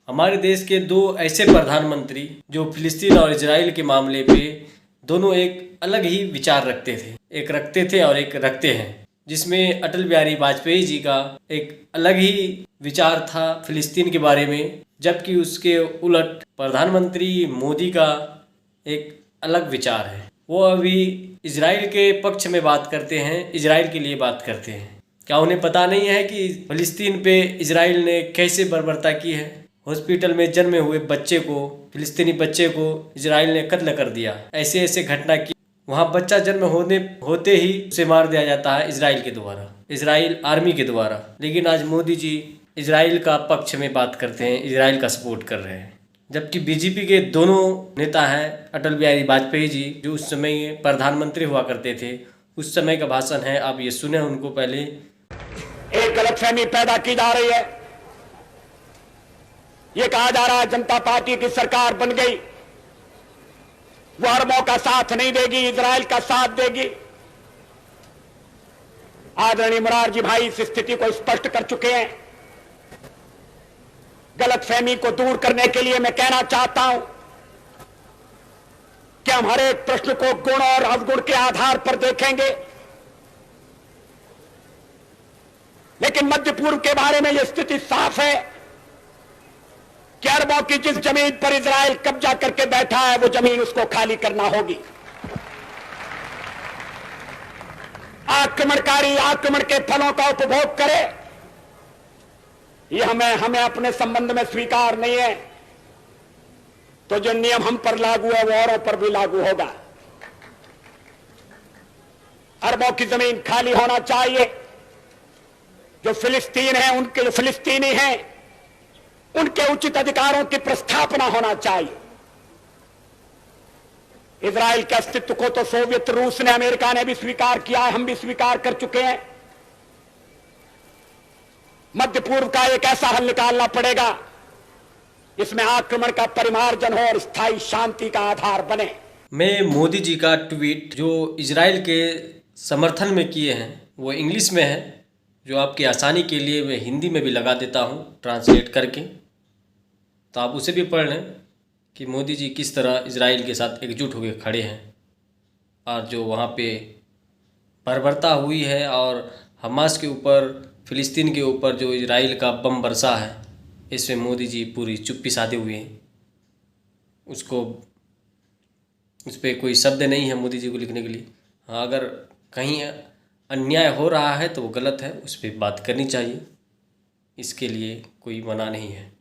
हमारे देश के दो ऐसे प्रधानमंत्री जो फिलिस्तीन और इजराइल के मामले पे दोनों एक अलग ही विचार रखते थे, एक रखते थे और एक रखते हैं, जिसमें अटल बिहारी वाजपेयी जी का एक अलग ही विचार था फिलिस्तीन के बारे में, जबकि उसके उलट प्रधानमंत्री मोदी का एक अलग विचार है। वो अभी इजराइल के पक्ष में बात करते हैं, इजराइल के लिए बात करते हैं। क्या उन्हें पता नहीं है कि फिलिस्तीन पे इजराइल ने कैसे बर्बरता की है? हॉस्पिटल में जन्मे हुए बच्चे को, फिलिस्तीनी बच्चे को इजराइल ने कत्ल कर दिया। ऐसे ऐसे घटना की। वहाँ बच्चा जन्म होते ही उसे मार दिया जाता है इजराइल के द्वारा, इजराइल आर्मी के द्वारा। लेकिन आज मोदी जी इजराइल का पक्ष में बात करते हैं, इजराइल का सपोर्ट कर रहे हैं। जबकि बीजेपी के दोनों नेता हैं, अटल बिहारी वाजपेयी जी जो उस समय प्रधानमंत्री हुआ करते थे, उस समय का भाषण है, आप ये सुने उनको पहले। एक गलतफहमी पैदा की जा रही है, ये कहा जा रहा है जनता पार्टी की सरकार बन गई, वो अरबों का साथ नहीं देगी, इजराइल का साथ देगी। आदरणीय मुरारजी भाई इस स्थिति को स्पष्ट कर चुके हैं। गलतफहमी को दूर करने के लिए मैं कहना चाहता हूं कि हम हर एक प्रश्न को गुण और अवगुण के आधार पर देखेंगे, लेकिन मध्य पूर्व के बारे में यह स्थिति साफ है कि अरबों की जिस जमीन पर इजराइल कब्जा करके बैठा है, वो जमीन उसको खाली करना होगी। आक्रमणकारी आक्रमण के फलों का उपभोग करे, ये हमें अपने संबंध में स्वीकार नहीं है। तो जो नियम हम पर लागू है वो औरों पर भी लागू होगा। अरबों की जमीन खाली होना चाहिए। जो फिलिस्तीन है, उनके जो फिलिस्तीनी हैं, उनके उचित अधिकारों की प्रस्थापना होना चाहिए। इजराइल के अस्तित्व को तो सोवियत रूस ने, अमेरिका ने भी स्वीकार किया है, हम भी स्वीकार कर चुके हैं। मध्य पूर्व का एक ऐसा हल निकालना पड़ेगा इसमें आक्रमण का परिमार्जन हो और स्थायी शांति का आधार बने। मैं मोदी जी का ट्वीट जो इजराइल के समर्थन में किए हैं वो इंग्लिश में है, जो आपकी आसानी के लिए मैं हिंदी में भी लगा देता हूँ ट्रांसलेट करके, तो आप उसे भी पढ़ लें कि मोदी जी किस तरह इजराइल के साथ एकजुट होकर खड़े हैं। और जो वहाँ पे बर्बरता हुई है और हमास के ऊपर, फिलिस्तीन के ऊपर जो इजराइल का बम बरसा है, इसमें मोदी जी पूरी चुप्पी साधे हुए हैं। उस पर कोई शब्द नहीं है मोदी जी को लिखने के लिए। हाँ, अगर कहीं अन्याय हो रहा है तो वो गलत है, उस पर बात करनी चाहिए, इसके लिए कोई मना नहीं है।